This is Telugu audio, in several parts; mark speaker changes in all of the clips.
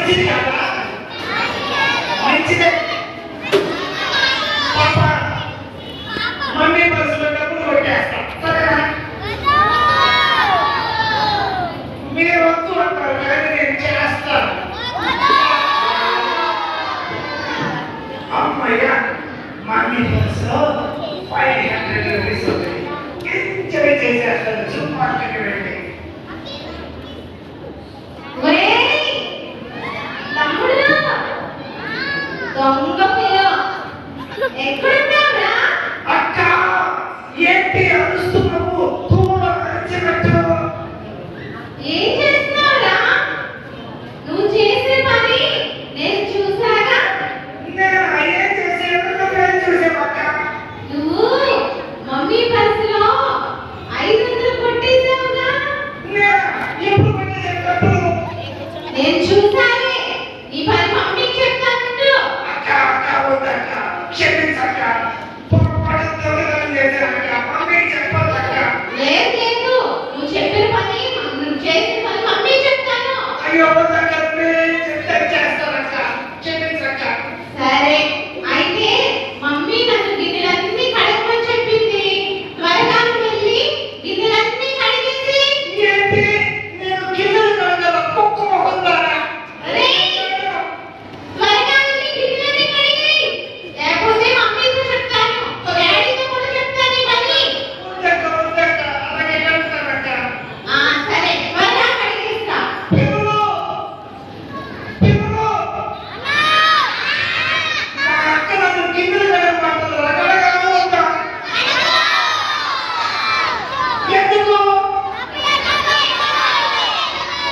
Speaker 1: మంచిది కదా మంచిదే పాప మమ్మీ బస్సులో డబ్బులు కొట్టేస్తా సరేనా మీరు వద్దు అంటారు కానీ నేను చేస్తాను అమ్మయ్య మమ్మీ బస్సులో 500 రూపీస్ అవుతాయి ఎంజాయ్ చేసేస్తాను సూపర్ మార్కెట్ వెళ్ళి
Speaker 2: దొంగ పిల్ల ఎక్కడున్నావురా
Speaker 1: అక్క ఏంటి అరుస్తున్నావు కూడా అరిచినట్టు
Speaker 2: ఏం చేస్తున్నావురా నువ్వు చేసే పని నేను చూసాగా
Speaker 1: నేను ఏం చేసాను నువ్వేం చూసావు అక్క
Speaker 2: నువ్వు మమ్మీ పర్సులో 500 కొట్టేసావుగా
Speaker 1: నేను ఎప్పుడు కొట్టేసాను
Speaker 2: నేను చూసానే ఈ పని మమ్మీకి చెప్తాను
Speaker 1: అక్క అక్క వద్దక్క క్షమించక్క పొరపాటు దొంగతనం చేశానక్క మమ్మీకి చెప్పొద్దక్క
Speaker 2: లేదు లేదు నువ్వు చెప్పిన పని నువ్వు చేసిన పని మమ్మీ చెప్తాను
Speaker 1: అయ్యో వద్దక్క నేను చెప్తే చేస్తానక్క క్షమించక్క
Speaker 2: సరే అయితే మమ్మీ నన్ను గిన్నెలన్నీ కడగమని చెప్పింది త్వరగా వెళ్ళి గిన్నెలన్నీ కడిగేసి
Speaker 1: ఏంటి నేను గిన్నెలు కడగల కుక్క మొహం ద్వారా
Speaker 2: అరే త్వరగా వెళ్ళి గిన్నెలన్నీ కడిగేయి లేకపోతే మమ్మీతో చెప్తాను డాడీతో కూడా చెప్తాను ఈ పని
Speaker 1: వద్దక్క వద్దక్క అలాగే కడతానక్క
Speaker 2: సరే త్వరగా కడిగేస్తా
Speaker 1: పిల్లలు పిల్లలు మా అక్క నన్ను గిన్నెలు కడగమంటుంది కడగను వద్దా ఎందుకు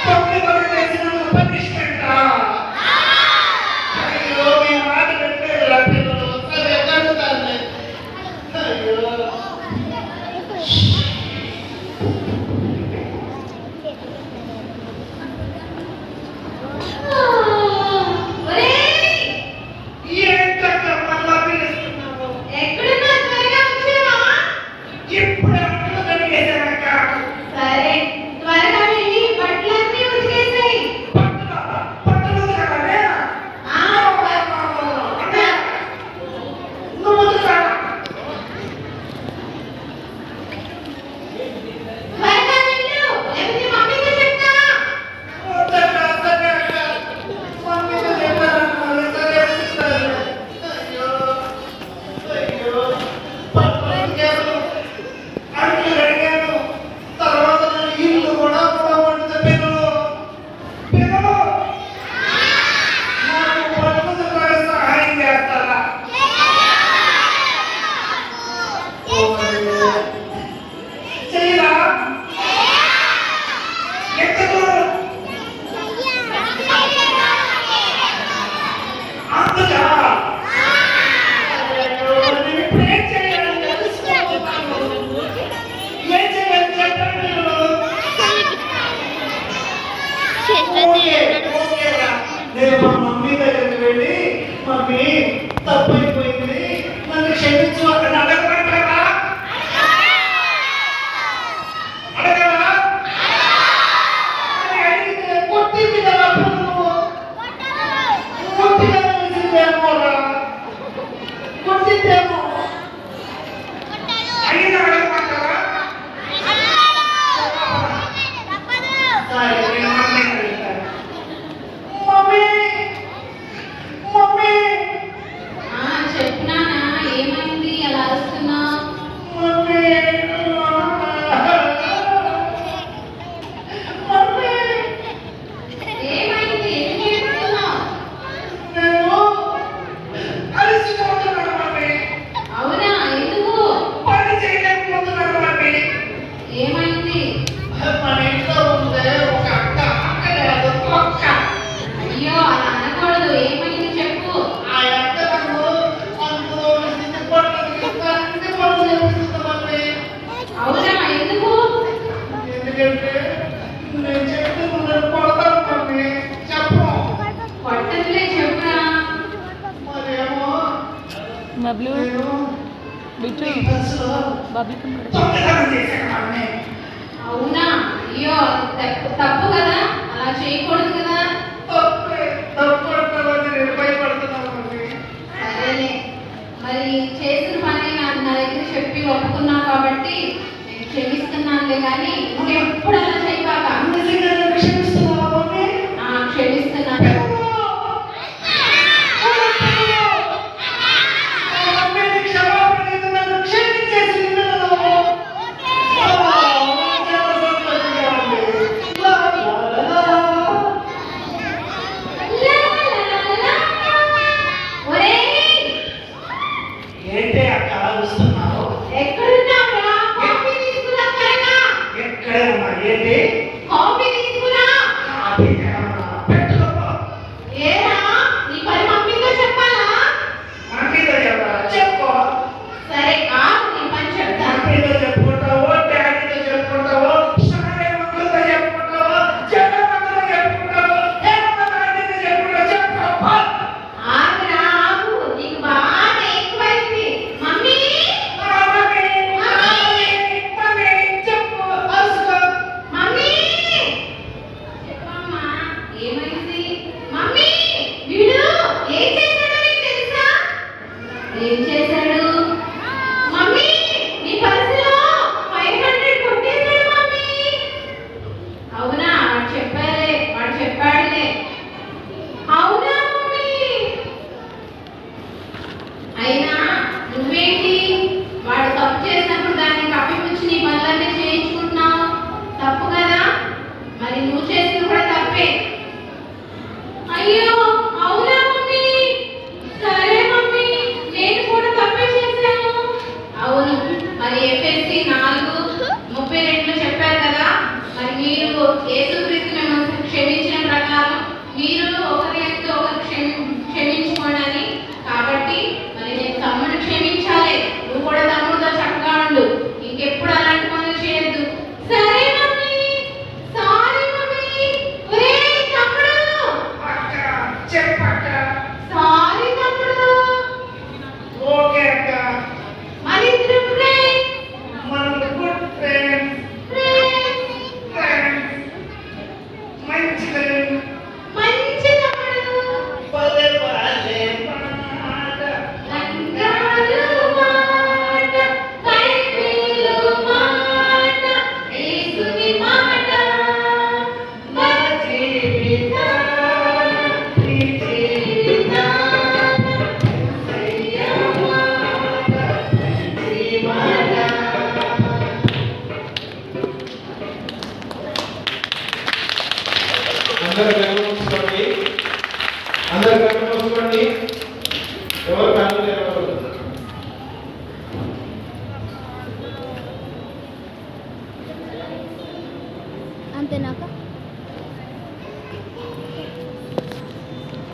Speaker 1: తొమ్మిది పనులు చేసినందుకు పనిష్మెంటా అయ్యో మీ మాట పెట్టేదిరా పిల్లలు సరే కడుగుతానులే అయ్యో
Speaker 2: ఒరేయ్
Speaker 1: ఏంటక్క మళ్ళా పిలుస్తున్నావు
Speaker 2: ఎక్కడున్నా త్వరగా వచ్చేవా
Speaker 1: ఇప్పుడు అట్లు కడిగేశానక్క
Speaker 2: సరే త్వరగా వెళ్ళి బట్టలన్నీ ఉతికేసేయ్
Speaker 1: పట్టలు కదనే నువ్వు
Speaker 2: త్వరగా వెళ్ళు లేకపోతే మమ్మీతో చెప్తా
Speaker 1: సహాయం చేస్తారా చేయరా ఎందుకు అందుకా నేను ఇప్పుడు ఏం చేయాలి తెలుసుకోబోతాను ఏం చేయాలి చెప్పండి ఓకేరా నేను మా మమ్మీ దగ్గరికి వెళ్ళి మమ్మీ తప్పైపోయింది నన్ను క్షమించు అక్కడ అడగమంటారా అడగరా అని అడిగితే కొట్టింది కదా అప్పుడు నువ్వు కొట్టిగా వేసిందేమోరా కొట్టిందేమో అయినా అడగమంటారా సరే నేను మమ్మీని అడుగుతాను మమ్మీ మమ్మీ
Speaker 2: చెప్తున్నానా ఏమైంది అలా అరుస్తున్నావు
Speaker 1: మమ్మీ మమ్మీ
Speaker 2: ఏమైంది ఎందుకు ఏడుస్తున్నావు
Speaker 1: నేను అలసిపోతున్నాను మమ్మీ
Speaker 2: అవునా ఎందుకు
Speaker 1: పని చేయలేకపోతున్నాను మమ్మీ
Speaker 2: ఏమైంది
Speaker 1: మన ఇంట్లో ఉందే ఒక అక్క అక్క లేదు ఒక్క
Speaker 2: అయ్యో అలా అనకూడదు ఏమైంది చెప్పు
Speaker 1: ఆ అక్క నన్ను అందులో అన్ని పనులు చేపిస్తుంది మమ్మీ
Speaker 2: అవునా ఎందుకు
Speaker 1: ఎందుకంటే నేను చెప్తే నువ్వు నన్ను కొడతాను మమ్మీ చెప్పు
Speaker 2: కొట్టదులే చెప్పురా
Speaker 1: మరేమో
Speaker 3: బబ్లు
Speaker 1: నేను
Speaker 3: బిట్టు
Speaker 1: ఈ బస్సులో
Speaker 3: బబ్లు
Speaker 1: దొంగతనం చేశాను మమ్మీ
Speaker 2: అవునా అయ్యో తప్పు కదా అలా చేయకూడదు కదా
Speaker 1: తప్పే
Speaker 2: చెప్పి ఒప్పుకున్నావు కాబట్టి నేను క్షమిస్తున్నానులే కానీ ఇంకెప్పుడు అలా చేయబాక.
Speaker 1: నిజంగా నన్ను క్షమిస్తున్నావా మమ్మీ?
Speaker 2: క్షమిస్తున్నాను.
Speaker 1: మమ్మీ నీ క్షమాపణ ఇది నన్ను క్షమించేసింది. చాలా సంతోషంగా ఉంది. లా, లా, లా, లా.
Speaker 2: ఒరేయ్,
Speaker 1: ఏంటి అక్క ఆలోచిస్తున్నావు?
Speaker 2: ఎక్కడున్నావురా? కాఫీ తీసుకురా త్వరగా.
Speaker 1: ఎక్కడే ఉన్నా? ఏంటి
Speaker 2: కాఫీ తీసుకురా.
Speaker 1: కాఫీ కావాలా? పెట్టుకోపో.
Speaker 2: ఏరా, నీ పని మమ్మీతో చెప్పాలా?
Speaker 1: మమ్మీతో చెప్పాలా? చెప్పు.
Speaker 2: సరే నీ పని చెప్తాను.
Speaker 1: మమ్మీతో చెప్పుకుంటావో, డాడీతో చెప్పుకుంటావో, సారే మమ్మీతో చెప్పుకుంటావో, జగన్తో చెప్పుకుంటావో, హేమతో డాడీతో చెప్పుకుంటావో చెప్పు.
Speaker 2: ఆగురా, ఆగు. నీకు బాగా ఎక్కువైంది. మమ్మీ,
Speaker 1: చెప్పు అరుసుకో.
Speaker 2: మమ్మీ, చెప్పమ్మా, ఏమైంది? మమ్మీ, వీడు ఏం చేశాడో నీకు తెలుసా? ఏం చేశాడు? మమ్మీ, నీ పర్సులో 500 కొట్టేశాడు మమ్మీ. అవునా? వాడు చెప్పాడులే. అవునా మమ్మీ? అయినా నువ్వేంటి వాడు తప్పు చేసినప్పుడు దాన్ని కప్పిపుచ్చి నీ పనులన్నీ చేయించుకుంటున్నావు? తప్పు కదా? మరి నువ్వు చేసింది కూడా తప్పే. అయ్యో, అవునా మమ్మీ? సరే మమ్మీ, నేను కూడా తప్పే చేశాను. అవును, మరి ఎఫ్ఎస్సి 4:32 చెప్పారు కదా, మరి మీరు యేసుక్రీస్తు మిమ్మల్ని క్షమించిన ప్రకారం మీరు ఒకరితో ఒకరు క్షమించుకోండి. కాబట్టి మరి నేను తమ్ముడు క్షమించాలి, నువ్వు కూడా తమ్ముడితో చక్కగా ఉండు, ఇంకెప్పుడు అలాంటి పనులు చేయొద్దు. సరే మమ్మీ. Sorry mummy. ఒరేయ్ తమ్ముడు,
Speaker 1: అక్క చెప్పక్క.
Speaker 2: సారీ తమ్ముడు.
Speaker 1: ఓకే అక్క.
Speaker 2: మరిద్దరం ఫ్రెండ్స్.
Speaker 1: మనం గుడ్ ఫ్రెండ్స్. ఫ్రెండ్స్ మంచి ఫ్రెండ్.
Speaker 2: మంచి తమ్ముడు.
Speaker 1: భలే భలే మాట.
Speaker 2: లంగాలు మాట, బైబిలు మాట, యేసుని మాట, మన జీవితాన, నీ జీవితాన, యేసయ్య మాట, మంచి మాట.
Speaker 4: అందరు కనుమూసుకోండి. అందరు కనుమూసుకోండి. ఎవరు కళ్ళు తెరవరు.
Speaker 5: అంతేనాక